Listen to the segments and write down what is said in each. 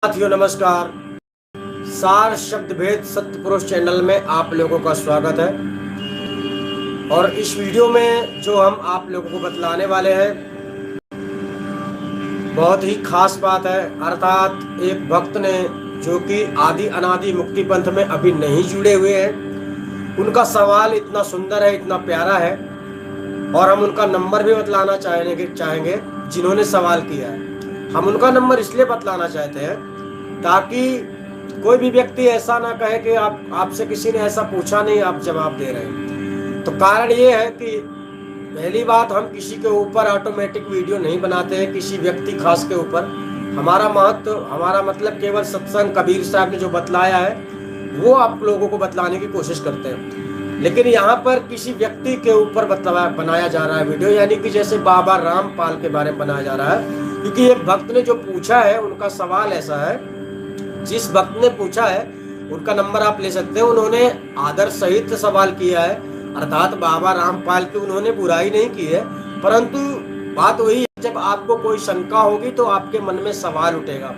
साथियों नमस्कार। सार शब्द भेद सत्य पुरुष चैनल में आप लोगों का स्वागत है। और इस वीडियो में जो हम आप लोगों को बतलाने वाले हैं बहुत ही खास बात है। अर्थात एक भक्त ने जो कि आदि अनादि मुक्ति पंथ में अभी नहीं जुड़े हुए हैं, उनका सवाल इतना सुंदर है, इतना प्यारा है और हम उनका नंबर भी बतलाना चाहेंगे जिन्होंने सवाल किया है। हम उनका नंबर इसलिए बतलाना चाहते हैं ताकि कोई भी व्यक्ति ऐसा ना कहे कि आपसे किसी ने ऐसा पूछा नहीं, आप जवाब दे रहे हैं। तो कारण ये है कि पहली बात, हम किसी के ऊपर ऑटोमेटिक वीडियो नहीं बनाते हैं, किसी व्यक्ति खास के ऊपर। हमारा मतलब केवल सत्संग कबीर साहब ने जो बतलाया है वो आप लोगों को बतलाने की कोशिश करते हैं। लेकिन यहाँ पर किसी व्यक्ति के ऊपर बनाया जा रहा है वीडियो, यानी कि जैसे बाबा रामपाल के बारे में बनाया जा रहा है। क्योंकि एक भक्त ने जो पूछा है, उनका सवाल ऐसा है, जिस भक्त ने पूछा है उनका नंबर आप ले सकते हैं। उन्होंने आदर सहित सवाल किया है, अर्थात बाबा रामपाल की उन्होंने बुराई नहीं की है, परंतु बात वही है, जब आपको कोई शंका होगी तो आपके मन में सवाल उठेगा।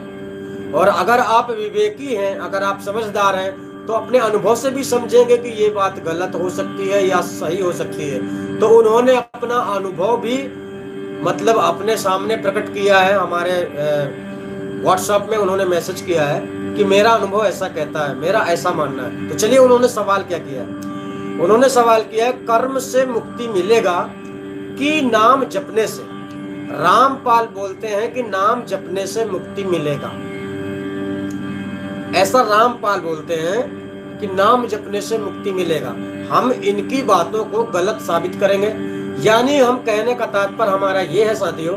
और अगर आप विवेकी हैं, अगर आप समझदार हैं, तो अपने अनुभव से भी समझेंगे कि ये बात गलत हो सकती है या सही हो सकती है। तो उन्होंने अपना अनुभव भी मतलब अपने सामने प्रकट किया है। हमारे व्हाट्सएप में उन्होंने मैसेज किया है कि मेरा अनुभव ऐसा कहता है, मेरा ऐसा मानना है। तो चलिए, उन्होंने सवाल क्या किया है? उन्होंने सवाल किया है, कर्म से मुक्ति मिलेगा कि नाम जपने से? रामपाल बोलते हैं कि नाम जपने से मुक्ति मिलेगा। ऐसा रामपाल बोलते हैं कि नाम जपने से मुक्ति मिलेगा। हम इनकी बातों को गलत साबित करेंगे। यानी हम कहने का तात्पर्य हमारा ये है साथियों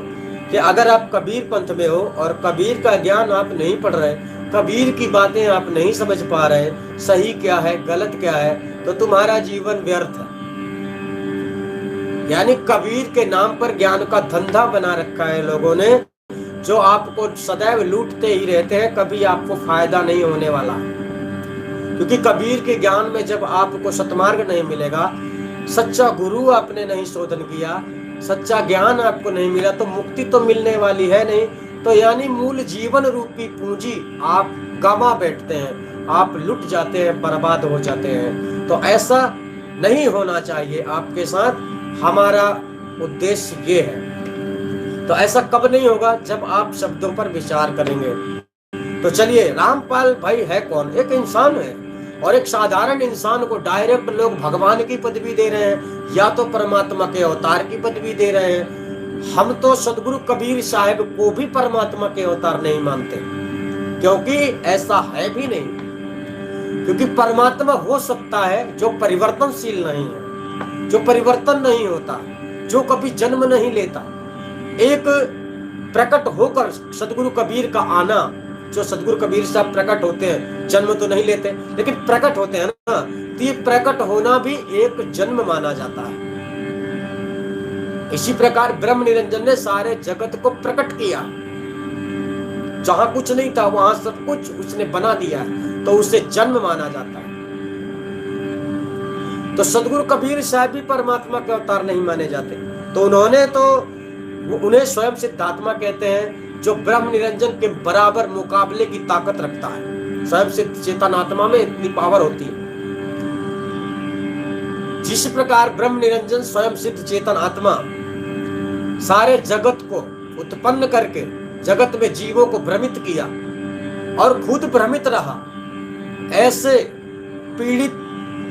कि अगर आप कबीर पंथ में हो और कबीर का ज्ञान आप नहीं पढ़ रहे, कबीर की बातें आप नहीं समझ पा रहे, सही क्या है गलत क्या है, तो तुम्हारा जीवन व्यर्थ है। यानी कबीर के नाम पर ज्ञान का धंधा बना रखा है लोगों ने, जो आपको सदैव लूटते ही रहते हैं, कभी आपको फायदा नहीं होने वाला। क्योंकि कबीर के ज्ञान में जब आपको सतमार्ग नहीं मिलेगा, सच्चा गुरु आपने नहीं शोधन किया, सच्चा ज्ञान आपको नहीं मिला, तो मुक्ति तो मिलने वाली है नहीं। तो यानी मूल जीवन रूपी पूंजी आप गंवा बैठते हैं, आप लुट जाते हैं, बर्बाद हो जाते हैं। तो ऐसा नहीं होना चाहिए आपके साथ। हमारा उद्देश्य ये है। तो ऐसा कब नहीं होगा? जब आप शब्दों पर विचार करेंगे। तो चलिए, रामपाल भाई है कौन? एक इंसान है, और एक साधारण इंसान को डायरेक्ट लोग भगवान की पदवी दे रहे हैं या तो परमात्मा के अवतार की पदवी दे रहे हैं। हम तो सदगुरु कबीर साहब को भी परमात्मा के अवतार नहीं मानते, क्योंकि ऐसा है भी नहीं। क्योंकि परमात्मा हो सकता है जो परिवर्तनशील नहीं है, जो परिवर्तन नहीं होता, जो कभी जन्म नहीं लेता। एक प्रकट होकर सदगुरु कबीर का आना, जो सदगुरु कबीर साहब प्रकट होते हैं, जन्म तो नहीं लेते लेकिन प्रकट होते हैं ना, तो ये प्रकट होना भी एक जन्म माना जाता है। इसी प्रकार ब्रह्म निरंजन ने सारे जगत को प्रकट किया। जहां कुछ नहीं था वहां सब कुछ उसने बना दिया है, तो उसे जन्म माना जाता है। तो सदगुरु कबीर साहब भी परमात्मा के अवतार नहीं माने जाते। तो उन्हें स्वयं सिद्धात्मा कहते हैं, जो ब्रह्म निरंजन के बराबर मुकाबले की ताकत रखता है। स्वयं सिद्ध चेतन आत्मा में इतनी पावर होती है। जिस प्रकार ब्रह्म निरंजन स्वयं सिद्ध चेतन आत्मा सारे जगत को उत्पन्न करके जगत में जीवों को भ्रमित किया और खुद भ्रमित रहा, ऐसे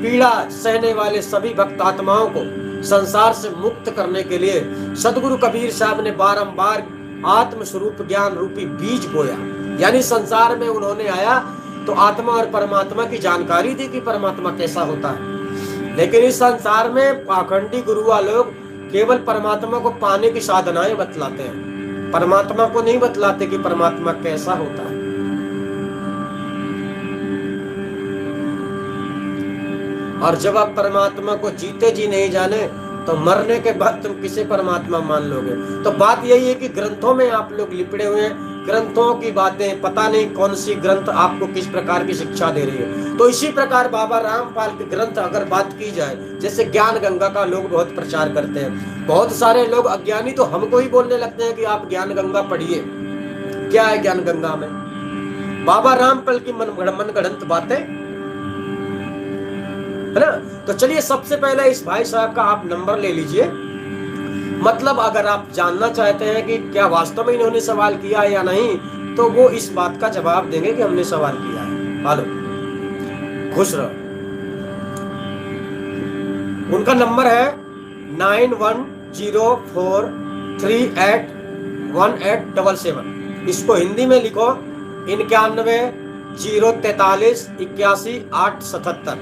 पीड़ा सहने वाले सभी भक्त आत्माओं को संसार से मुक्त करने के लिए सदगुरु कबीर साहब ने बारंबार आत्म स्वरूप ज्ञान रूपी बीज बोया। यानी संसार में उन्होंने आया तो आत्मा और परमात्मा की जानकारी दी कि परमात्मा कैसा होता है। लेकिन इस संसार में पाखंडी गुरुआ लोग केवल परमात्मा को पाने की साधनाएं बतलाते हैं, परमात्मा को नहीं बतलाते कि परमात्मा कैसा होता है। और जब आप परमात्मा को जीते जी नहीं जाने, तो मरने के बाद तुम किसे परमात्मा मान लोगे? तो बात यही है कि ग्रंथों में आप लोग लिपटे हुए हैं, ग्रंथों की बातें, पता नहीं कौन सी ग्रंथ आपको किस प्रकार की शिक्षा दे रही है। तो इसी प्रकार बाबा रामपाल के ग्रंथ अगर बात की जाए, जैसे ज्ञान गंगा का लोग बहुत प्रचार करते हैं, बहुत सारे लोग अज्ञानी तो हमको ही बोलने लगते हैं कि आप ज्ञान गंगा पढ़िए। क्या है ज्ञान गंगा में? बाबा रामपाल की मनगढ़ंत बातें, है ना। तो चलिए सबसे पहले इस भाई साहब का आप नंबर ले लीजिए। मतलब अगर आप जानना चाहते हैं कि क्या वास्तव में इन्होंने सवाल किया है या नहीं, तो वो इस बात का जवाब देंगे कि हमने सवाल किया है। हेलो, खुश रहो। उनका नंबर है 9104381877। इसको हिंदी में लिखो 9103381877।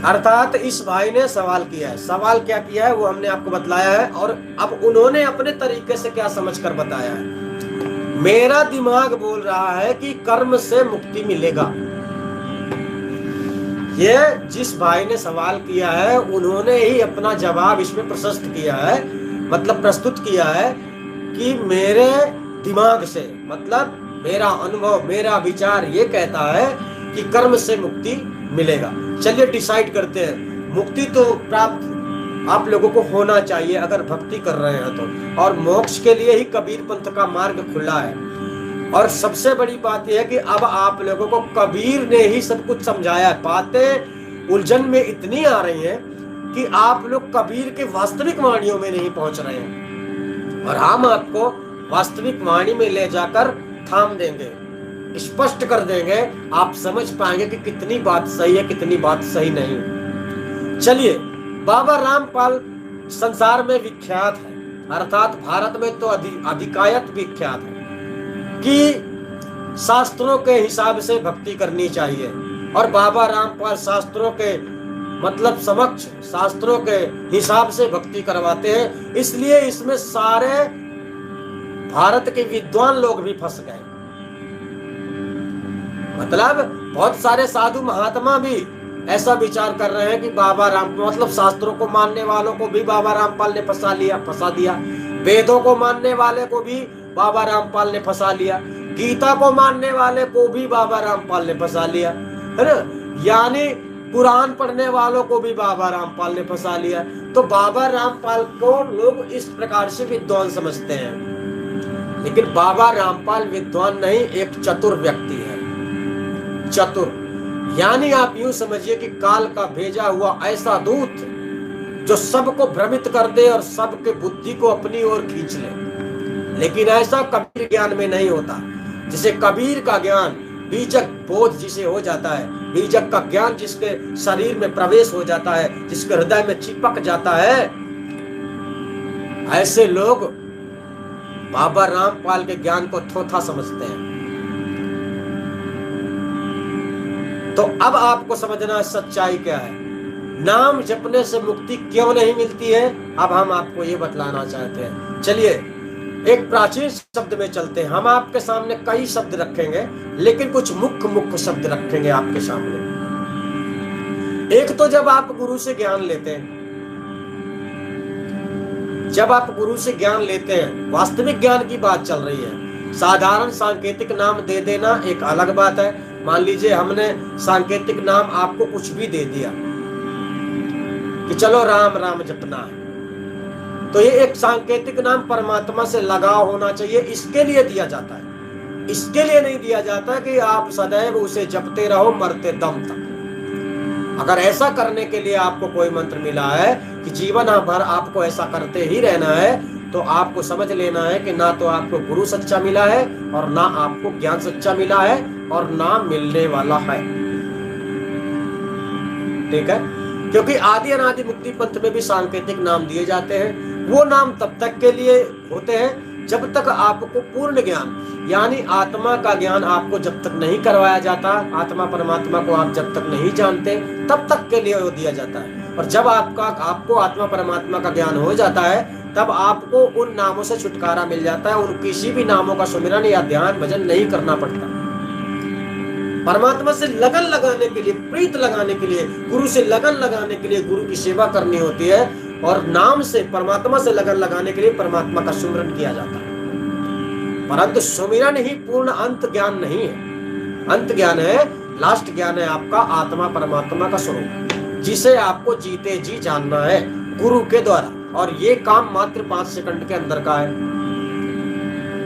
अर्थात इस भाई ने सवाल किया है। सवाल क्या किया है वो हमने आपको बतलाया है, और अब उन्होंने अपने तरीके से क्या समझकर बताया है। मेरा दिमाग बोल रहा है कि कर्म से मुक्ति मिलेगा। ये जिस भाई ने सवाल किया है उन्होंने ही अपना जवाब इसमें प्रस्तुत किया है, मतलब प्रस्तुत किया है कि मेरे दिमाग से, मतलब मेरा अनुभव, मेरा विचार ये कहता है कि कर्म से मुक्ति मिलेगा। चलिए डिसाइड करते हैं। मुक्ति तो प्राप्त आप लोगों को होना चाहिए अगर भक्ति कर रहे हैं तो, और मोक्ष के लिए ही कबीर पंथ का मार्ग खुला है। और सबसे बड़ी बात यह है कि अब आप लोगों को कबीर ने ही सब कुछ समझाया है। बातें उलझन में इतनी आ रही हैं कि आप लोग कबीर के वास्तविक वाणियों में नहीं पहुंच रहे हैं, और हम आपको वास्तविक वाणी में ले जाकर थाम देंगे, स्पष्ट कर देंगे। आप समझ पाएंगे कि कितनी बात सही है, कितनी बात सही नहीं। चलिए, बाबा रामपाल संसार में विख्यात है, अर्थात भारत में तो अधिकायत विख्यात है कि शास्त्रों के हिसाब से भक्ति करनी चाहिए। और बाबा रामपाल शास्त्रों के मतलब समक्ष, शास्त्रों के हिसाब से भक्ति करवाते हैं। इसलिए इसमें सारे भारत के विद्वान लोग भी फंस गए। मतलब बहुत सारे साधु महात्मा भी ऐसा विचार कर रहे हैं कि बाबा राम, मतलब शास्त्रों को मानने वालों को भी बाबा रामपाल ने फंसा दिया। वेदों को मानने वाले को भी बाबा रामपाल ने फंसा लिया, गीता को मानने वाले को भी बाबा रामपाल ने फंसा लिया, है ना। यानी कुरान पढ़ने वालों को भी बाबा रामपाल ने फंसा लिया। तो बाबा रामपाल को लोग इस प्रकार से विद्वान समझते हैं, लेकिन बाबा रामपाल विद्वान नहीं, एक चतुर व्यक्ति है। चतुर यानी आप यूं समझिए कि काल का भेजा हुआ ऐसा दूत जो सबको भ्रमित कर दे और सबके बुद्धि को अपनी ओर खींच ले। लेकिन ऐसा कबीर ज्ञान में नहीं होता। जिसे कबीर का ज्ञान, बीजक बोध जिसे हो जाता है, बीजक का ज्ञान जिसके शरीर में प्रवेश हो जाता है, जिसके हृदय में चिपक जाता है, ऐसे लोग बाबा रामपाल के ज्ञान को थोथा समझते हैं। तो अब आपको समझना सच्चाई क्या है, नाम जपने से मुक्ति क्यों नहीं मिलती है, अब हम आपको ये बतलाना चाहते हैं। चलिए एक प्राचीन शब्द में चलते हैं। हम आपके सामने कई शब्द रखेंगे, लेकिन कुछ मुख्य शब्द रखेंगे आपके सामने। एक तो जब आप गुरु से ज्ञान लेते हैं, जब आप गुरु से ज्ञान लेते हैं, वास्तविक ज्ञान की बात चल रही है। साधारण सांकेतिक नाम दे देना एक अलग बात है। मान लीजिए हमने सांकेतिक नाम आपको कुछ भी दे दिया कि चलो राम राम जपना है, तो ये एक सांकेतिक नाम परमात्मा से लगाव होना चाहिए, इसके लिए दिया जाता है। इसके लिए नहीं दिया जाता कि आप सदैव उसे जपते रहो मरते दम तक। अगर ऐसा करने के लिए आपको कोई मंत्र मिला है कि जीवन भर आपको ऐसा करते ही रहना है, तो आपको समझ लेना है कि ना तो आपको गुरु सच्चा मिला है, और ना आपको ज्ञान सच्चा मिला है, और ना मिलने वाला है। ठीक है, क्योंकि आदि अनादि मुक्ति पंथ में भी सांकेतिक नाम दिए जाते हैं। वो नाम तब तक के लिए होते हैं जब तक आपको पूर्ण ज्ञान, यानी आत्मा का ज्ञान आपको जब तक नहीं करवाया जाता, आत्मा परमात्मा को आप जब तक नहीं जानते, तब तक के लिए वो दिया जाता है। और जब आपको आत्मा परमात्मा का ज्ञान हो जाता है, तब आपको उन नामों से छुटकारा मिल जाता है। उन किसी भी नामों का सुमिरन या ध्यान भजन नहीं करना पड़ता। परमात्मा से लगन लगाने के लिए, प्रीत लगाने के लिए, गुरु से लगन लगाने के लिए गुरु की सेवा करनी होती है, और नाम से, परमात्मा से लगन लगाने के लिए परमात्मा का सुमिरन किया जाता है। परंतु सुमिरन ही पूर्ण अंत ज्ञान नहीं है। अंत ज्ञान है, लास्ट ज्ञान है आपका आत्मा परमात्मा का स्वरूप, जिसे आपको जीते जी जानना है गुरु के द्वारा। और ये काम मात्र 5 सेकंड के अंदर का है।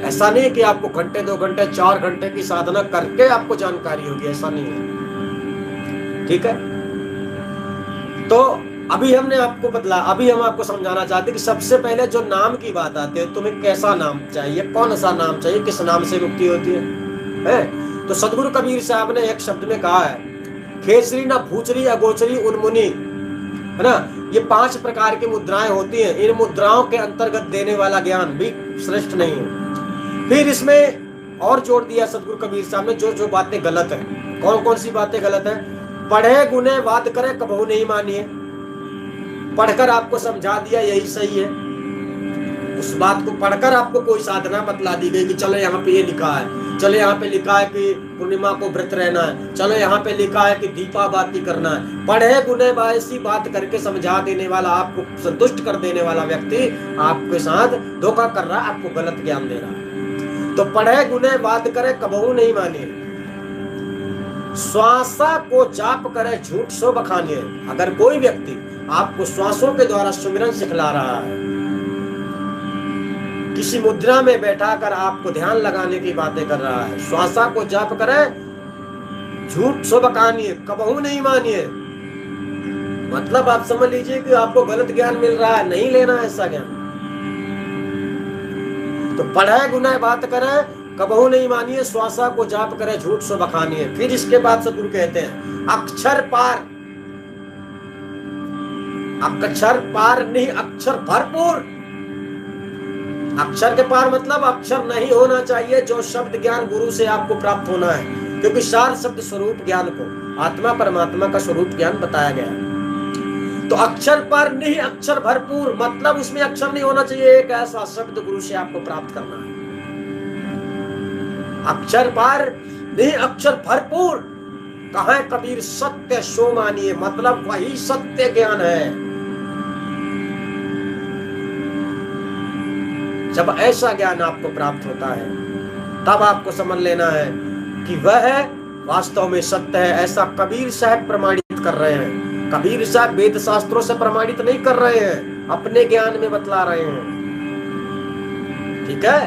ऐसा नहीं है कि आपको घंटे 2 घंटे 4 घंटे की साधना करके आपको जानकारी होगी, ऐसा नहीं है। ठीक है, तो अभी हमने आपको बतला, अभी हम आपको समझाना चाहते हैं कि सबसे पहले जो नाम की बात आती है, तुम्हें कैसा नाम चाहिए, कौन सा नाम चाहिए, किस नाम से मुक्ति होती है? तो सदगुरु कबीर साहब ने एक शब्द में कहा है, खेसरी ना भूचरी अगोचरी उन्मुनि, है ना, ये 5 प्रकार की मुद्राएं होती हैं, इन मुद्राओं के अंतर्गत देने वाला ज्ञान भी श्रेष्ठ नहीं है। फिर इसमें और जोड़ दिया सदगुरु कबीर साहब ने, जो जो बातें गलत है, कौन कौन सी बातें गलत है? पढ़े गुने वाद करे कबहू नहीं मानिए, पढ़कर आपको समझा दिया यही सही है, उस बात को पढ़कर आपको कोई साधना बतला दी गई कि चलो यहाँ पे ये लिखा है, चलो यहाँ पे लिखा है कि पूर्णिमा को व्रत रहना है, चलो यहाँ पे लिखा है कि दीपाबाती करना है, पढ़े गुने ऐसी बात करके समझा देने वाला, आपको संतुष्ट कर देने वाला व्यक्ति आपके साथ धोखा कर रहा है, आपको गलत ज्ञान दे रहा है। तो पढ़े गुने बात करे कबहू नहीं मानिए, श्वासा को जाप करे झूठ सो बखानिए। अगर कोई व्यक्ति आपको श्वासों के द्वारा सुमिरन सिखला रहा है, किसी मुद्रा में बैठा कर आपको ध्यान लगाने की बातें कर रहा है, श्वासा को जाप करे झूठ सो बखानिए, कबहू नहीं मानिए, मतलब आप समझ लीजिए कि आपको गलत ज्ञान मिल रहा है, नहीं लेना है ऐसा ज्ञान। तो पढ़े गुनाह बात करे कबहू नहीं मानिए, श्वासा को जाप करे झूठ सो बखानिए। फिर इसके बाद सदगुरु कहते हैं, अक्षर पार, अक्षर पार नहीं अक्षर भरपूर। अक्षर के पार मतलब अक्षर नहीं होना चाहिए, जो शब्द ज्ञान गुरु से आपको प्राप्त होना है, क्योंकि सार शब्द स्वरूप ज्ञान को आत्मा परमात्मा का स्वरूप ज्ञान बताया गया है। तो अक्षर पार नहीं अक्षर भरपूर मतलब उसमें अक्षर नहीं होना चाहिए, एक ऐसा शब्द गुरु से आपको प्राप्त करना है। अक्षर पार नहीं अक्षर भरपूर, कहा है कबीर सत्य सो मानिए, मतलब वही सत्य ज्ञान है। जब ऐसा ज्ञान आपको प्राप्त होता है तब आपको समझ लेना है कि वह वास्तव में सत्य है। ऐसा कबीर साहब प्रमाणित कर रहे हैं। कबीर साहब वेद शास्त्रों से प्रमाणित नहीं कर रहे हैं, अपने ज्ञान में बतला रहे हैं। ठीक है,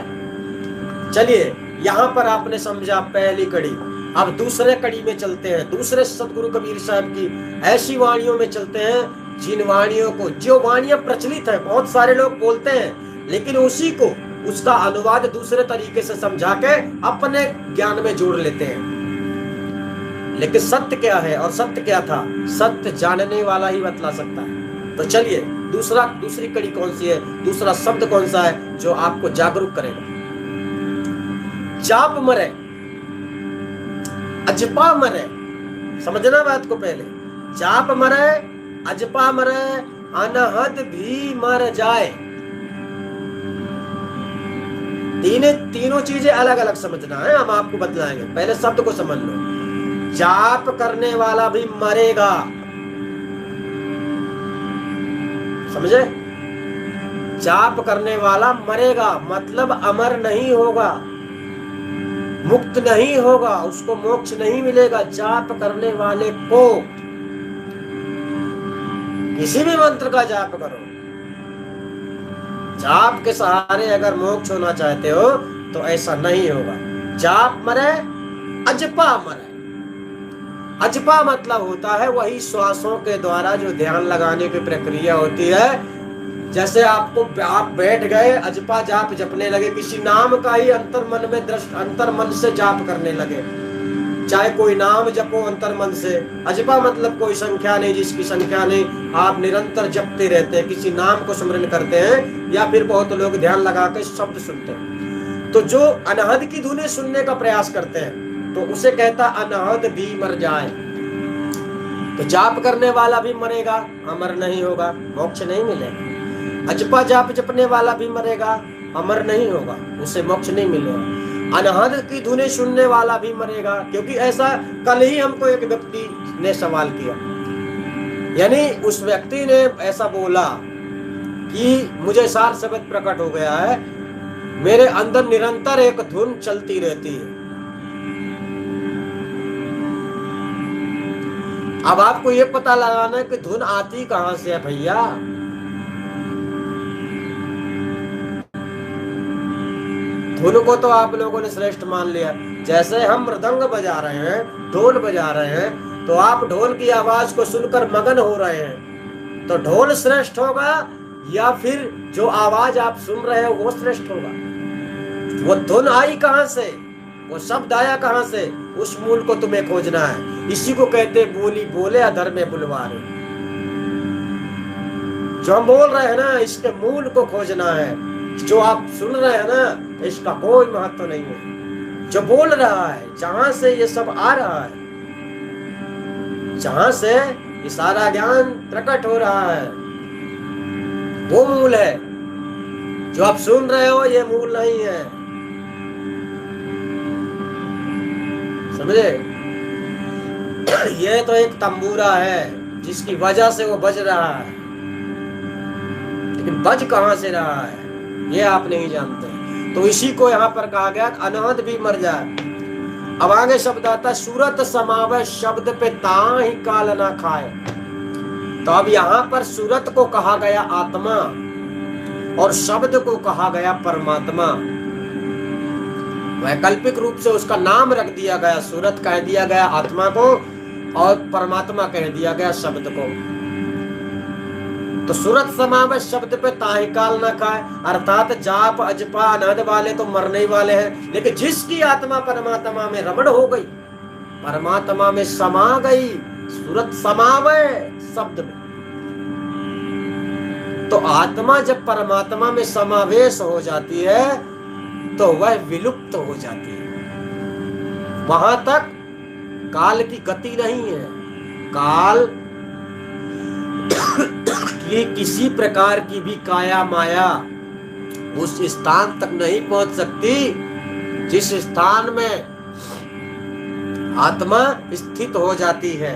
चलिए यहां पर आपने समझा पहली कड़ी। अब दूसरे कड़ी में चलते हैं, दूसरे सदगुरु कबीर साहब की ऐसी वाणियों में चलते हैं, जिन वाणियों को, जो वाणियां प्रचलित है, बहुत सारे लोग बोलते हैं, लेकिन उसी को उसका अनुवाद दूसरे तरीके से समझा के अपने ज्ञान में जोड़ लेते हैं। लेकिन सत्य क्या है और सत्य क्या था, सत्य जानने वाला ही बतला सकता है। तो चलिए दूसरी कड़ी कौन सी है, दूसरा शब्द कौन सा है जो आपको जागरूक करेगा। जाप मरे अजपा मरे, समझना बात को पहले। जाप मरे अजपा मरे अनहद भी मर जाए। तीनों चीजें अलग अलग समझना है, हम आपको बतलाएंगे। पहले शब्द को समझ लो। जाप करने वाला भी मरेगा, समझे? जाप करने वाला मरेगा मतलब अमर नहीं होगा, मुक्त नहीं होगा, उसको मोक्ष नहीं मिलेगा। जाप करने वाले को किसी भी मंत्र का जाप करो, जाप के सहारे अगर मोक्ष होना चाहते हो तो ऐसा नहीं होगा। जाप मरे अजपा मरे। अजपा मतलब होता है वही श्वासों के द्वारा जो ध्यान लगाने की प्रक्रिया होती है। जैसे आप बैठ गए, अजपा जाप जपने लगे, किसी नाम का ही अंतर्मन में अंतर्मन से जाप करने लगे, चाहे कोई नाम जपो अंतर्मन से। अजपा मतलब कोई संख्या नहीं, जिसकी संख्या नहीं, आप निरंतर जपते रहते हैं, किसी नाम को स्मरण करते हैं, या फिर बहुत लोग ध्यान लगा के शब्द सुनते हैं। तो जो अनहद की धुनें सुनने का प्रयास करते हैं तो उसे कहता अनहद भी मर जाए। तो जाप करने वाला भी मरेगा, अमर नहीं होगा, मोक्ष नहीं मिलेगा। अजपा जाप जपने वाला भी मरेगा, अमर नहीं होगा, उसे मोक्ष नहीं मिलेगा। अनहद की धुनें सुनने वाला भी मरेगा, क्योंकि ऐसा कल ही हमको एक व्यक्ति ने सवाल किया, यानी उस व्यक्ति ने ऐसा बोला कि मुझे सार शब्द प्रकट हो गया है, मेरे अंदर निरंतर एक धुन चलती रहती है। अब आपको ये पता लगाना है कि धुन आती कहां से है भैया। धुन को तो आप लोगों ने श्रेष्ठ मान लिया। जैसे हम मृदंग बजा रहे हैं, ढोल बजा रहे हैं, तो आप ढोल की आवाज को सुनकर मगन हो रहे हैं, तो ढोल श्रेष्ठ होगा या फिर जो आवाज आप सुन रहे हो वो श्रेष्ठ होगा? वो धुन आई कहां से, वो शब्द आया कहां से, उस मूल को तुम्हें खोजना है। इसी को कहते बोली बोले अधर में बुलवारे। जो हम बोल रहे हैं ना, इसके मूल को खोजना है। जो आप सुन रहे हैं ना, इसका कोई महत्व नहीं है। जो बोल रहा है, जहां से ये सब आ रहा है, जहां से ये सारा ज्ञान प्रकट हो रहा है, वो मूल है। जो आप सुन रहे हो ये मूल नहीं है, समझे? ये तो एक तंबूरा है जिसकी वजह से वो बज रहा है, लेकिन बज कहां से रहा है ये आप नहीं जानते। तो इसी को यहाँ पर कहा गया अनहद भी मर जाए। अब आगे शब्द आता है सूरत समावे शब्द पे ताहि काल ना खाए। तो अब यहाँ पर सूरत को कहा गया आत्मा और शब्द को कहा गया परमात्मा। वैकल्पिक रूप से उसका नाम रख दिया गया, सूरत कह दिया गया आत्मा को और परमात्मा कह दिया गया शब्द को। तो सूरत समावेश शब्द पे ताहि काल न खाए, अर्थात जाप अजपा अनहद वाले तो मरने ही वाले हैं, लेकिन जिसकी आत्मा परमात्मा में रमण हो गई, परमात्मा में समा गई, सूरत समावे शब्द में, तो आत्मा जब परमात्मा में समावेश हो जाती है तो वह विलुप्त हो जाती है। वहां तक काल की गति नहीं है। काल कि किसी प्रकार की भी काया माया उस स्थान तक नहीं पहुंच सकती जिस स्थान में आत्मा स्थित हो जाती है।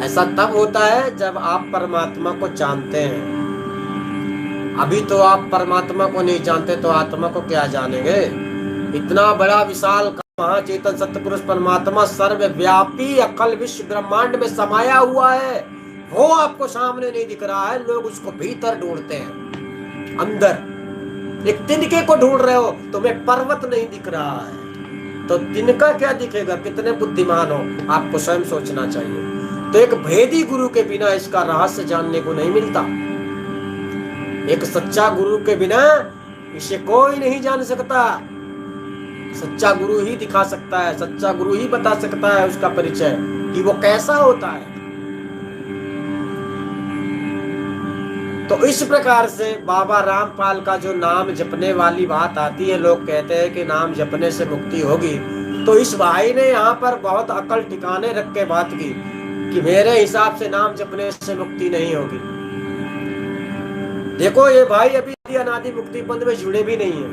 ऐसा तब होता है जब आप परमात्मा को जानते हैं। अभी तो आप परमात्मा को नहीं जानते तो आत्मा को क्या जानेंगे? इतना बड़ा विशाल महाचेतन सत्पुरुष परमात्मा सर्वव्यापी अकल विश्व ब्रह्मांड में समाया हुआ है, वो आपको सामने नहीं दिख रहा है। लोग उसको भीतर ढूंढते हैं, अंदर। एक तिनके को ढूंढ रहे हो, तुम्हें पर्वत नहीं दिख रहा है, तो तिनका क्या दिखेगा? कितने बुद्धिमान हो, आपको स्वयं सोचना चाहिए। तो एक भेदी गुरु के बिना इसका रहस्य जानने को नहीं मिलता। एक सच्चा गुरु के बिना इसे कोई नहीं जान सकता। सच्चा गुरु ही दिखा सकता है, सच्चा गुरु ही बता सकता है उसका परिचय कि वो कैसा होता है। तो इस प्रकार से बाबा रामपाल का जो नाम जपने वाली बात आती है, लोग कहते हैं कि नाम जपने से मुक्ति होगी, तो इस भाई ने यहाँ पर बहुत अकल ठिकाने रख के बात की कि मेरे हिसाब से नाम जपने से मुक्ति नहीं होगी। देखो ये भाई अभी अनादि मुक्ति पंथ में जुड़े भी नहीं है,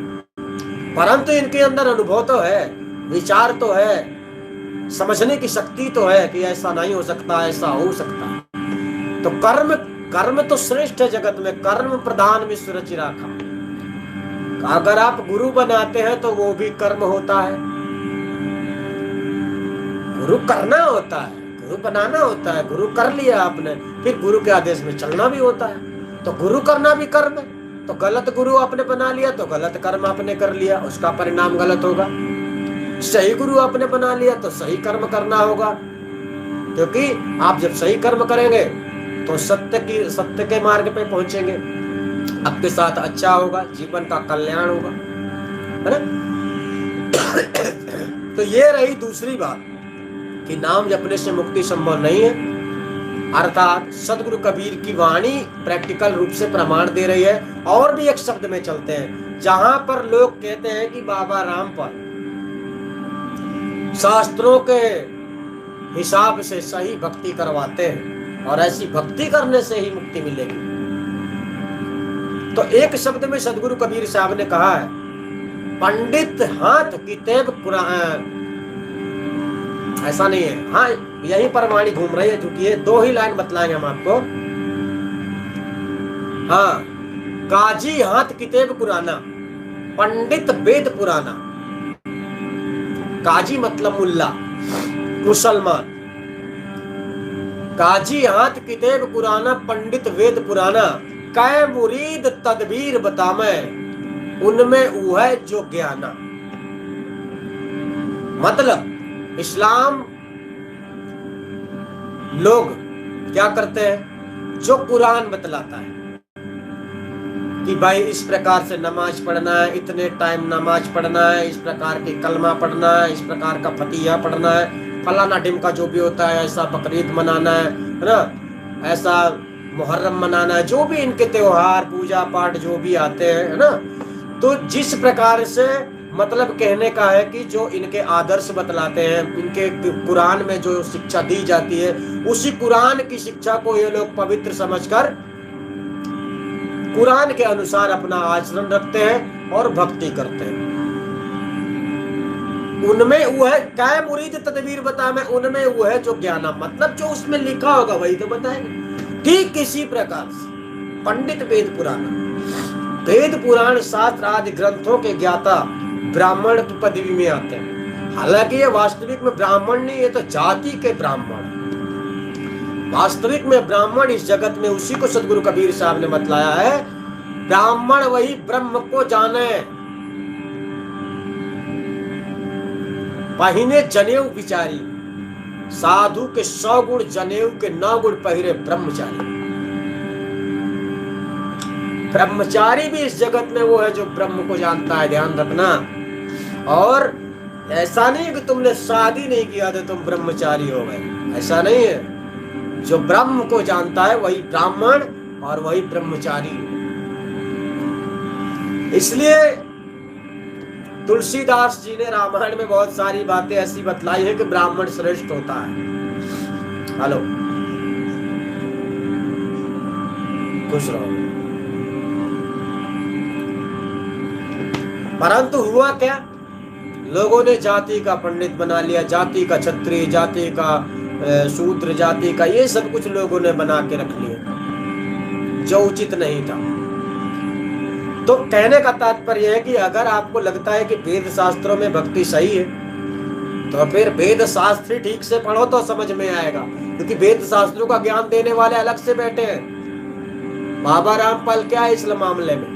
परंतु इनके अंदर अनुभव तो है, विचार तो है, समझने की शक्ति तो है कि ऐसा नहीं हो सकता, ऐसा हो सकता है। तो कर्म तो श्रेष्ठ है जगत में, कर्म प्रधान विश्व रचि राखा। अगर आप गुरु बनाते हैं तो वो भी कर्म होता है। गुरु करना होता है, गुरु बनाना होता है। गुरु कर लिया आपने, फिर गुरु के आदेश में चलना भी होता है। तो गुरु करना भी कर्म है। तो गलत गुरु आपने बना लिया तो गलत कर्म आपने कर लिया, उसका परिणाम गलत होगा। सही गुरु आपने बना लिया तो सही कर्म करना होगा, क्योंकि आप जब सही कर्म करेंगे तो सत्य के मार्ग पे पहुंचेंगे, आपके साथ अच्छा होगा, जीवन का कल्याण होगा, है ना। तो ये रही दूसरी बात कि नाम जपने से मुक्ति संभव नहीं है। अर्थात सदगुरु कबीर की वाणी प्रैक्टिकल रूप से प्रमाण दे रही है। और भी एक शब्द में चलते हैं जहां पर लोग कहते हैं कि बाबा रामपाल शास्त्रों के हिसाब से सही भक्ति करवाते हैं और ऐसी भक्ति करने से ही मुक्ति मिलेगी। तो एक शब्द में सदगुरु कबीर साहब ने कहा है, पंडित हाथ किताब पुराण, ऐसा नहीं है। हाँ, यहीं पर वाणी घूम रही है, क्योंकि ये दो ही लाइन बतलाएंगे हम आपको। हाँ, काजी हाथ किताब पुराना, पंडित वेद पुराना। काजी मतलब मुल्ला, मुसलमान। काजी हाथ किताब पुराना, पंडित वेद पुराना। कै मुरीद तदबीर बतावे, उनमें वह जो ज्ञाना। मतलब इस्लाम लोग क्या करते हैं, जो कुरान बतलाता है कि भाई इस प्रकार से नमाज पढ़ना है, इतने टाइम नमाज पढ़ना है, इस प्रकार की कलमा पढ़ना है, इस प्रकार का फतिहा पढ़ना है, फलाना ढिमका जो भी होता है, ऐसा बकरीद मनाना है ना, ऐसा मुहर्रम मनाना है, जो भी इनके त्योहार पूजा पाठ जो भी आते हैं, है ना। तो जिस प्रकार से मतलब कहने का है कि जो इनके आदर्श बतलाते हैं, इनके कुरान में जो शिक्षा दी जाती है, उसी कुरान की शिक्षा को ये लोग पवित्र समझकर कुरान के अनुसार अपना आचरण रखते हैं और भक्ति करते हैं। उनमें वह क्या मुरीद तदबीर बता में, उनमें वह जो ज्ञाना, मतलब जो उसमें लिखा होगा वही तो बताएंगे। ठीक इसी प्रकार से पंडित वेद पुराण शास्त्र आदि ग्रंथों के ज्ञाता ब्राह्मण की पदवी में आते हैं। हालांकि ये वास्तविक में ब्राह्मण नहीं, ये तो जाति के ब्राह्मण। वास्तविक में ब्राह्मण इस जगत में उसी को सदगुरु कबीर साहब ने बतलाया है, ब्राह्मण वही ब्रह्म को जाने, पहिने जनेऊ विचारी, साधु के 100 गुण जनेऊ के 9 गुण पहिरे ब्रह्मचारी। ब्रह्मचारी भी इस जगत में वो है जो ब्रह्म को जानता है, ध्यान रखना। और ऐसा नहीं कि तुमने शादी नहीं किया तो तुम ब्रह्मचारी हो गए, ऐसा नहीं है। जो ब्रह्म को जानता है वही ब्राह्मण और वही ब्रह्मचारी। इसलिए तुलसीदास जी ने रामायण में बहुत सारी बातें ऐसी बतलाई है कि ब्राह्मण श्रेष्ठ होता है। हेलो, खुश रहो। परंतु हुआ क्या, लोगों ने जाति का पंडित बना लिया, जाति का क्षत्रिय, जाति का शूद्र, जाति का ये सब कुछ लोगों ने बना के रख लिया, जो उचित नहीं था। तो कहने का तात्पर्य है कि अगर आपको लगता है कि वेद शास्त्रों में भक्ति सही है, तो फिर वेद शास्त्र ही ठीक से पढ़ो तो समझ में आएगा। क्योंकि वेद शास्त्रों का ज्ञान देने वाले अलग से बैठे हैं। बाबा रामपाल क्या है इस मामले में।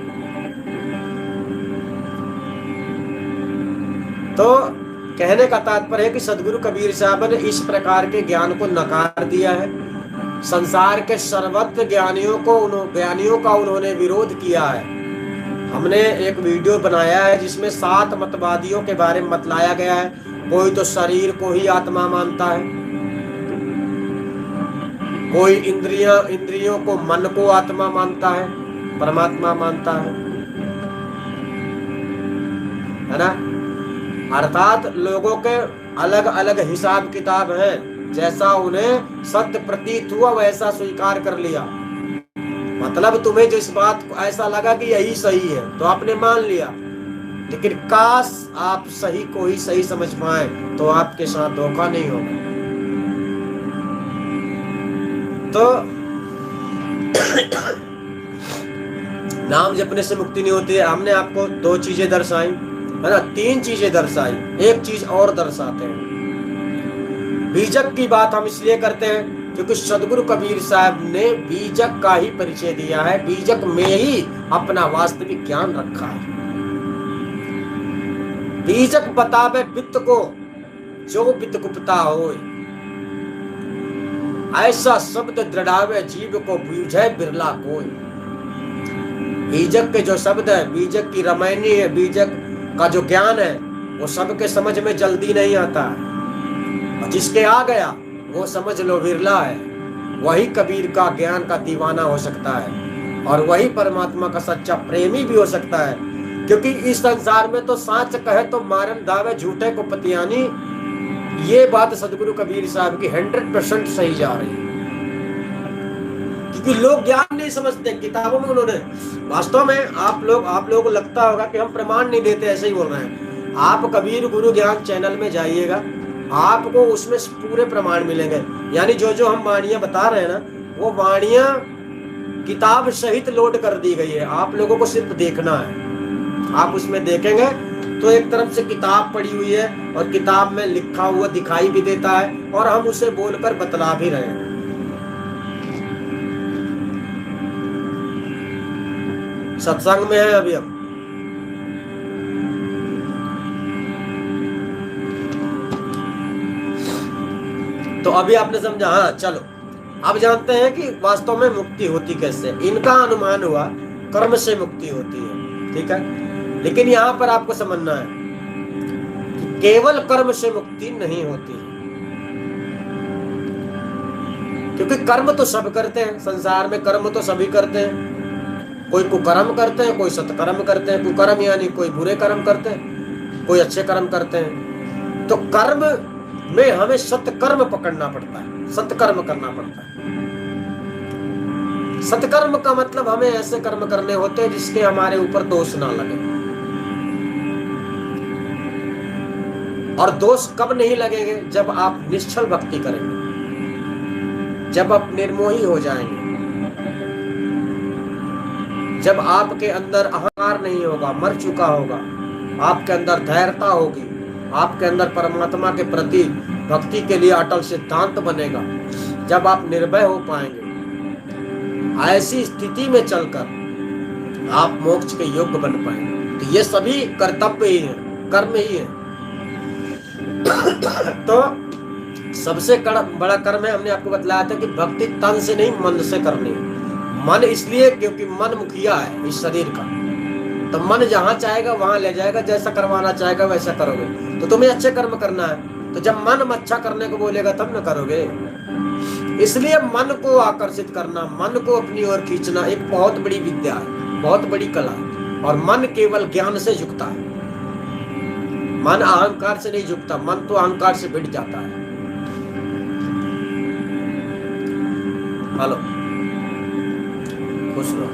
तो कहने का तात्पर्य है कि सदगुरु कबीर साहब ने इस प्रकार के ज्ञान को नकार दिया है। संसार के सर्वत्र ज्ञानियों का उन्होंने विरोध किया है। हमने एक वीडियो बनाया है जिसमें 7 मतवादियों के बारे में बतलाया गया है। कोई तो शरीर को ही आत्मा मानता है, कोई इंद्रियों को, मन को आत्मा मानता है, परमात्मा मानता है ना। अर्थात लोगों के अलग अलग हिसाब किताब हैं, जैसा उन्हें सत्य प्रतीत हुआ वैसा स्वीकार कर लिया। मतलब तुम्हें जिस बात को ऐसा लगा कि यही सही है तो आपने मान लिया, लेकिन काश आप सही को ही सही समझ पाए तो आपके साथ धोखा नहीं होगा। तो नाम जपने से मुक्ति नहीं होती है। हमने आपको 2 चीजें दर्शाई है ना, 3 चीजें दर्शाई, एक चीज और दर्शाते हैं। बीजक की बात हम इसलिए करते हैं क्योंकि सदगुरु कबीर साहब ने बीजक का ही परिचय दिया है, बीजक में ही अपना वास्तविक ज्ञान रखा है। बीजक बतावे वित्त को जो वित्त गुप्ता होए, ऐसा शब्द दृढ़ावे जीव को बूझे बिरला कोई। बीजक के जो शब्द है, बीजक की रामायणी है, बीजक का जो ज्ञान है वो सबके समझ में जल्दी नहीं आता है, और जिसके आ गया वो समझ लो बिरला है। वही कबीर का ज्ञान का दीवाना हो सकता है और वही परमात्मा का सच्चा प्रेमी भी हो सकता है। क्योंकि इस संसार में तो साच कहे तो मारन दावे झूठे को पतियानी, ये बात सदगुरु कबीर साहब की 100% सही जा रही है। क्योंकि लोग ज्ञान नहीं समझते किताबों में। उन्होंने वास्तव में आप लोगों को लगता होगा कि हम प्रमाण नहीं देते, ऐसे ही बोल रहे हैं। आप कबीर गुरु ज्ञान चैनल में जाइएगा, आपको उसमें पूरे प्रमाण मिलेंगे। यानी जो हम वाणियां बता रहे हैं ना, वो वाणियां किताब सहित लोड कर दी गई है। आप लोगों को सिर्फ देखना है। आप उसमें देखेंगे तो एक तरफ से किताब पड़ी हुई है और किताब में लिखा हुआ दिखाई भी देता है और हम उसे बोलकर बतला भी रहे हैं। सत्संग में है अभी हम। तो अभी आपने समझा। हाँ चलो, अब जानते हैं कि वास्तव में मुक्ति होती कैसे। इनका अनुमान हुआ कर्म से मुक्ति होती है, ठीक है। लेकिन यहां पर आपको समझना है कि केवल कर्म से मुक्ति नहीं होती है, क्योंकि कर्म तो सब करते हैं संसार में, कर्म तो सभी करते हैं। कोई कुकर्म करते हैं, कोई सत्कर्म करते हैं। कुकर्म यानी कोई बुरे कर्म करते हैं, कोई अच्छे कर्म करते हैं। तो कर्म में हमें सत्कर्म पकड़ना पड़ता है, सत्कर्म करना पड़ता है। सत्कर्म का मतलब हमें ऐसे कर्म करने होते हैं जिसके हमारे ऊपर दोष ना लगे। और दोष कब नहीं लगेंगे? जब आप निश्चल भक्ति करेंगे, जब आप निर्मोही हो जाएंगे, जब आपके अंदर अहंकार नहीं होगा, मर चुका होगा, आपके अंदर धैर्यता होगी, आपके अंदर परमात्मा के प्रति भक्ति के लिए अटल सिद्धांत बनेगा, जब आप निर्भय हो पाएंगे, ऐसी स्थिति में चलकर आप मोक्ष के योग्य बन पाएंगे। तो ये सभी कर्तव्य ही है, कर्म ही है। तो सबसे बड़ा कर्म है, हमने आपको बतलाया था कि भक्ति तन से नहीं मन से करनी है। मन इसलिए क्योंकि मन मुखिया है इस शरीर का, तो मन जहां चाहेगा वहां ले जाएगा, जैसा करवाना चाहेगा वैसा करोगे। तो तुम्हें अच्छे कर्म करना है, तो जब मन अच्छा करने को बोलेगा तब न करोगे। इसलिए मन को आकर्षित करना, मन को अपनी ओर खींचना एक बहुत बड़ी विद्या है, बहुत बड़ी कला है। और मन केवल ज्ञान से झुकता है, मन अहंकार से नहीं झुकता। मन तो अहंकार से भिड़ जाता है। हेलो, खुश रहो।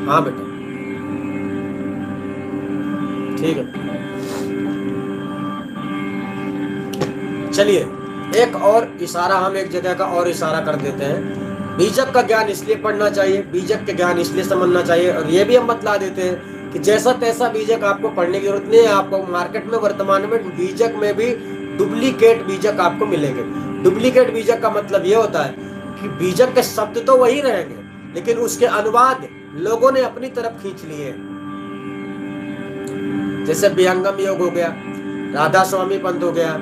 हाँ बेटा, ठीक है। चलिए एक और इशारा, हम एक जगह का और इशारा कर देते हैं। बीजक का ज्ञान इसलिए पढ़ना चाहिए, बीजक के ज्ञान इसलिए समझना चाहिए, और ये भी हम बतला देते हैं कि जैसा तैसा बीजक आपको पढ़ने की जरूरत नहीं है। आपको मार्केट में वर्तमान में बीजक में भी डुप्लीकेट बीजक आपको मिलेंगे। डुप्लीकेट बीजक का मतलब ये होता है कि बीजक के शब्द तो वही रहेंगे, लेकिन उसके अनुवाद लोगों ने अपनी तरफ खींच लिए। जैसे विहंगम योग हो गया, राधा स्वामी पंथ हो गया,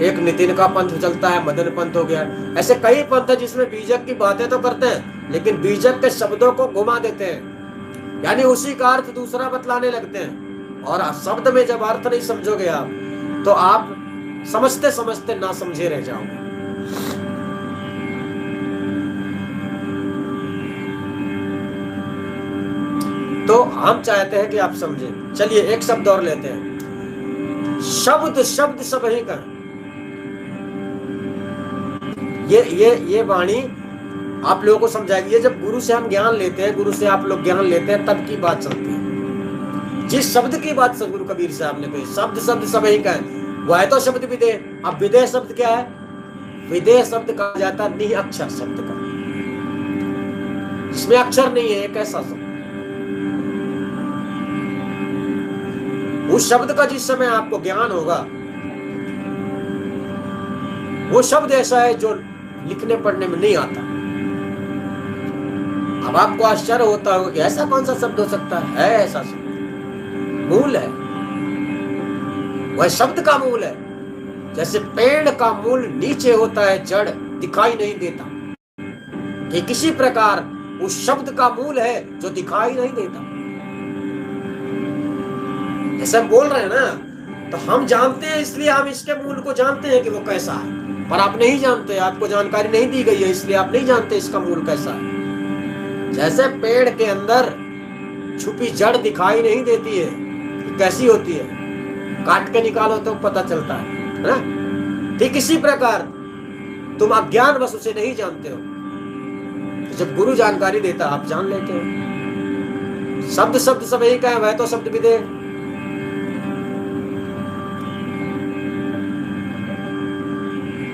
एक नितिन का पंथ चलता है, मदन पंथ हो गया। ऐसे कई पंथ है जिसमें बीजक की बातें तो करते हैं, लेकिन बीजक के शब्दों को घुमा देते हैं, यानी उसी का अर्थ दूसरा बतलाने लगते हैं। और शब्द में जब अर्थ नहीं समझोगे आप, तो आप समझते समझते ना समझे रह जाओगे। तो हम चाहते हैं कि आप समझें। चलिए एक शब्द और लेते हैं, शब्द शब्द सब ही का। ये वाणी आप लोगों को समझाएगी। ये जब गुरु से हम ज्ञान लेते हैं, गुरु से आप लोग ज्ञान लेते हैं, तब की बात चलती है। जिस शब्द की बात सदगुरु कबीर साहब ने कही, शब्द शब्द सब ही का है, वह है तो शब्द विदेह। अब विदेह शब्द क्या है? विदेह शब्द कहा जाता है निह अक्षर शब्द का, इसमें अक्षर नहीं है, एक ऐसा शब्द। उस शब्द का जिस समय आपको ज्ञान होगा, वो शब्द ऐसा है जो लिखने पढ़ने में नहीं आता। अब आपको आश्चर्य होता होगा कि ऐसा कौन सा शब्द हो सकता है ऐसा शब्द मूल है, वह शब्द का मूल है। जैसे पेड़ का मूल नीचे होता है, जड़ दिखाई नहीं देता, कि किसी प्रकार उस शब्द का मूल है जो दिखाई नहीं देता। जैसे हम बोल रहे हैं ना, तो हम जानते हैं, इसलिए हम इसके मूल को जानते हैं कि वो कैसा है, पर आप नहीं जानते, आपको जानकारी नहीं दी गई है, इसलिए आप नहीं जानते इसका मूल कैसा है। जैसे पेड़ के अंदर छुपी जड़ दिखाई नहीं देती है, कैसी होती है, काट के निकालो तो पता चलता है ना। ठीक इसी प्रकार तुम अज्ञान बस उसे नहीं जानते हो, जब गुरु जानकारी देता आप जान लेते हो। शब्द शब्द सब एक है, वह तो शब्द विदेह।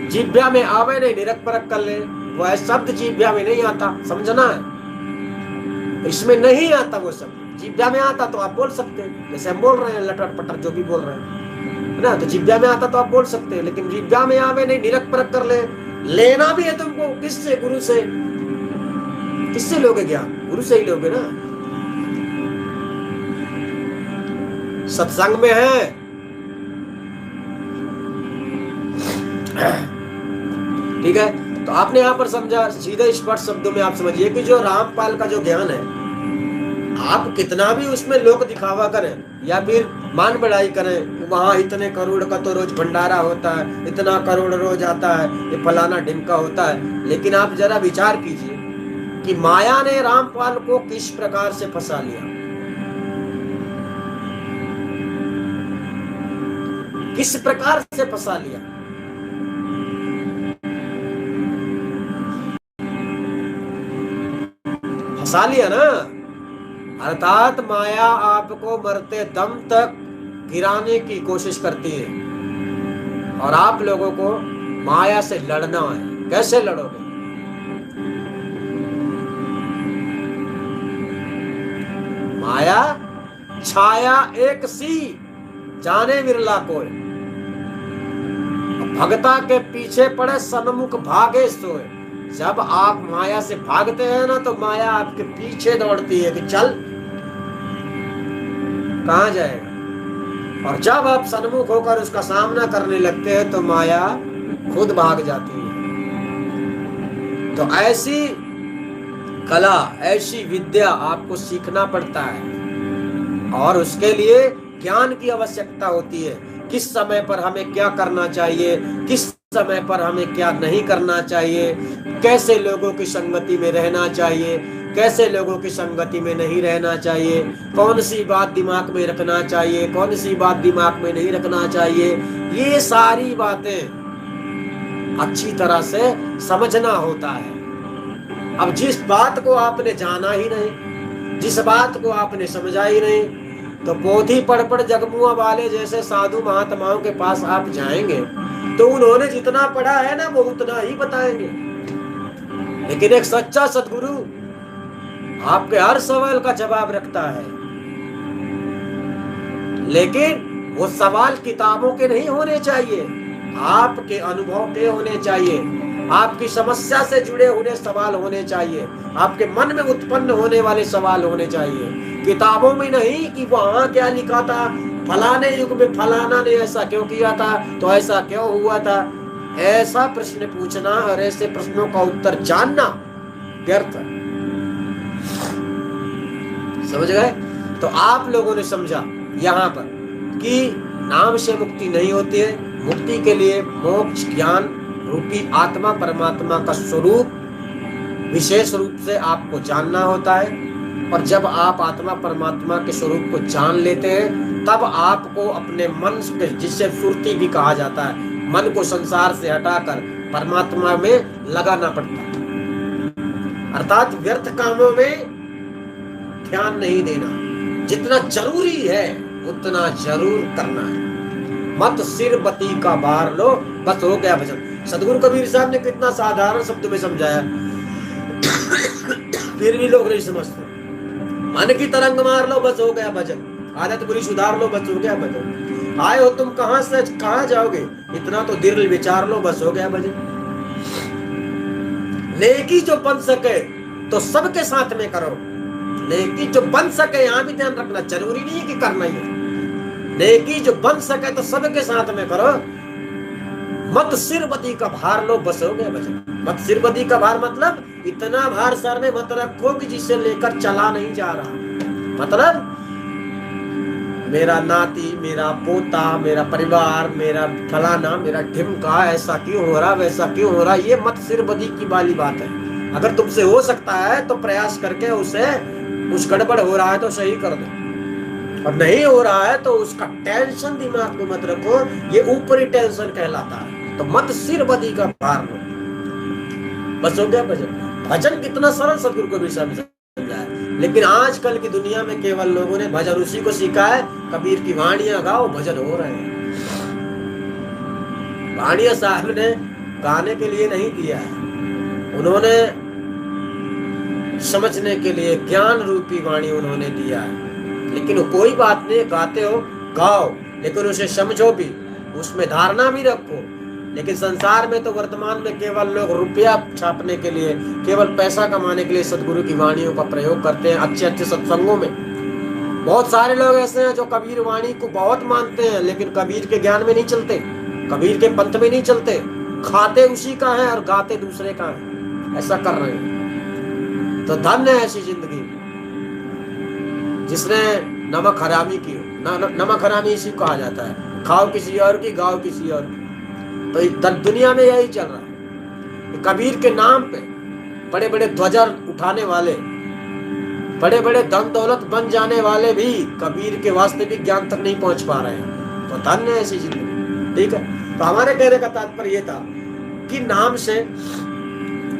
जिह्वा में आवे नहीं, निरख परख कर ले, वह शब्द जिह्वा में नहीं आता, समझना है। इसमें नहीं आता वो शब्द, जिह्वा में आता तो आप बोल सकते हैं, जैसे हम बोल रहे हैं लटर पटर जो भी बोल रहे हैं, है ना। तो जिह्वा में आता तो आप बोल सकते हैं, लेकिन जिह्वा में आवे नहीं, निरख परख कर ले, लेना भी है तुमको किससे? गुरु से। किससे लोगे ज्ञान? गुरु से ही लोगे ना। सत्संग में है। ठीक है, तो आपने यहां पर समझा, सीधे स्पष्ट शब्दों में आप समझिए कि जो रामपाल का जो ज्ञान है, आप कितना भी उसमें लोक दिखावा करें या फिर मान बढ़ाई करें, वहां इतने करोड़ का तो रोज भंडारा होता है, इतना करोड़ रोज आता है, ये फलाना ढिमका होता है, लेकिन आप जरा विचार कीजिए कि माया ने रामपाल को किस प्रकार से फंसा लिया, किस प्रकार से फंसा लिया। फंसा लिया ना, अर्थात माया आपको मरते दम तक गिराने की कोशिश करती है और आप लोगों को माया से लड़ना है। कैसे लड़ोगे? माया छाया एक सी जाने विरला कोई, भगता के पीछे पड़े सन्मुख भागे सोए। जब आप माया से भागते हैं ना तो माया आपके पीछे दौड़ती है कि चल, कहां जाएगा। और जब आप सन्मुख होकर उसका सामना करने लगते हैं तो माया खुद भाग जाती है। तो ऐसी कला, ऐसी विद्या आपको सीखना पड़ता है और उसके लिए ज्ञान की आवश्यकता होती है। किस समय पर हमें क्या करना चाहिए, किस समय पर हमें क्या नहीं करना चाहिए, कैसे लोगों की संगति में रहना चाहिए, कैसे लोगों की संगति में नहीं रहना चाहिए, कौन सी बात दिमाग में रखना चाहिए, कौन सी बात दिमाग में नहीं रखना चाहिए, ये सारी बातें अच्छी तरह से समझना होता है। अब जिस बात को आपने जाना ही नहीं, जिस बात को आपने समझा ही नहीं, तो पोथी पढ़ पढ़ जगमुआ वाले जैसे साधु महात्माओं के पास आप जाएंगे तो उन्होंने जितना पढ़ा है ना वो उतना ही बताएंगे। लेकिन एक सच्चा सद्गुरु आपके हर सवाल का जवाब रखता है, लेकिन वो सवाल किताबों के नहीं होने चाहिए, आपके अनुभव के होने चाहिए, आपकी समस्या से जुड़े हुए सवाल होने चाहिए, आपके मन में उत्पन्न होने वाले सवाल होने चाहिए। किताबों में नहीं कि वहां क्या लिखा था, फलाने युग में फलाना ने ऐसा क्यों किया था, तो ऐसा क्यों हुआ था। ऐसा प्रश्न पूछना और ऐसे प्रश्नों का उत्तर जानना व्यर्थ है। समझ गए? तो आप लोगों ने समझा यहाँ पर कि नाम से मुक्ति नहीं होती है। मुक्ति के लिए मोक्ष ज्ञान रूपी आत्मा परमात्मा का स्वरूप विशेष रूप से आपको जानना होता है। और जब आप आत्मा परमात्मा के स्वरूप को जान लेते हैं तब आपको अपने मन पे, जिससे फुर्ती भी कहा जाता है, मन को संसार से हटाकर परमात्मा में लगाना पड़ता है। अर्थात व्यर्थ कामों में ध्यान नहीं देना, जितना जरूरी है उतना जरूर करना है। मत सिर बती का भार लो, बस हो गया भजन। सदगुरु कबीर साहब ने कितना साधारण शब्द में समझाया, फिर भी लोग नहीं समझते। मन की तरंग मार लो, बस हो गया भजन। आदत बुरी सुधार लो, बस हो गया भजन। आए हो तुम कहां से कहां जाओगे, इतना तो दिल विचार लो, बस हो गया भजन। नेकी जो बन सके तो सबके साथ में करो। नेकी जो बन सके, यहां भी ध्यान रखना, जरूरी नहीं है कि करना ही है। नेकी जो बन सके तो सबके साथ में करो। मत सिरबदी का भार लो, बस हो गया भजन। मत सिरबदी का भार मतलब इतना भार सर में मत रखो कि जिसे लेकर चला नहीं जा रहा। मतलब मेरा नाती, मेरा पोता, मेरा परिवार, मेरा फलाना, मेरा ढिमका, ऐसा क्यों हो रहा, वैसा क्यों हो रहा, ये मत सिरबदी की वाली बात है। अगर तुमसे हो सकता है तो प्रयास करके उसे, उस गड़बड़ हो रहा है तो सही कर दो, और नहीं हो रहा है तो उसका टेंशन दिमाग में मत रखो, ये ऊपरी टेंशन कहलाता है। तो मत सिरबदी का भार लो, बस हो गया भजन। भजन कितना सरल सदगुरु को भी समझा है, लेकिन आजकल की दुनिया में केवल लोगों ने भजन उसी को सीखा है, कबीर की वाणियां गाओ, भजन हो रहे हैं। वाणियां साहब ने गाने के लिए नहीं दिया है, उन्होंने समझने के लिए ज्ञान रूपी वाणी उन्होंने दिया है। लेकिन कोई बात नहीं, गाते हो गाओ, लेकिन उसे समझो भी, उसमें धारणा भी रखो। लेकिन संसार में तो वर्तमान में केवल लोग रुपया छापने के लिए, केवल पैसा कमाने के लिए सदगुरु की वाणियों का प्रयोग करते हैं अच्छे अच्छे सत्संगों में। बहुत सारे लोग ऐसे हैं जो कबीर वाणी को बहुत मानते हैं, लेकिन कबीर के ज्ञान में नहीं चलते, कबीर के पंथ में नहीं चलते, खाते उसी का है और गाते दूसरे का है, ऐसा कर रहे हैं। तो धन्य है ऐसी जिंदगी जिसने नमक हरामी की हो। नमक हरामी इसी को कहा जाता है, खाओ किसी और की, गाओ किसी और की। तो दुनिया में यही चल रहा है। कबीर के नाम पे बड़े बड़े ध्वजा उठाने वाले, बड़े बड़े धन दौलत बन जाने वाले भी कबीर के वास्तविक ज्ञान तक नहीं पहुंच पा रहे हैं। तो धन्य है ऐसी जिंदगी। ठीक है, तो हमारे कहने का तात्पर्य ये था कि नाम से,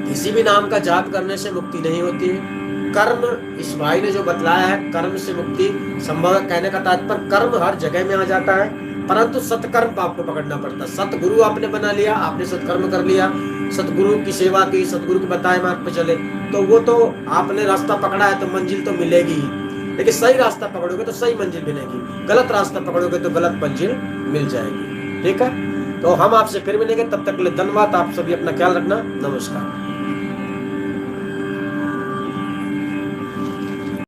किसी भी नाम का जाप करने से मुक्ति नहीं होती है। कर्म, इस भाई ने जो बतलाया है, कर्म से मुक्ति संभव है। कहने का तात्पर्य कर्म हर जगह में आ जाता है, परंतु सत्कर्म को आपको पकड़ना पड़ता है। सतगुरु आपने बना लिया, आपने सत्कर्म कर लिया, सतगुरु की सेवा की, सतगुरु के बताए मार्ग पे चले, तो वो तो आपने रास्ता पकड़ा है, तो मंजिल तो मिलेगी ही। लेकिन सही रास्ता पकड़ोगे तो सही मंजिल मिलेगी, गलत रास्ता पकड़ोगे तो गलत मंजिल मिल जाएगी। ठीक है, तो हम आपसे फिर मिलेंगे, तब तक के लिए धन्यवाद। आप सभी अपना ख्याल रखना। नमस्कार।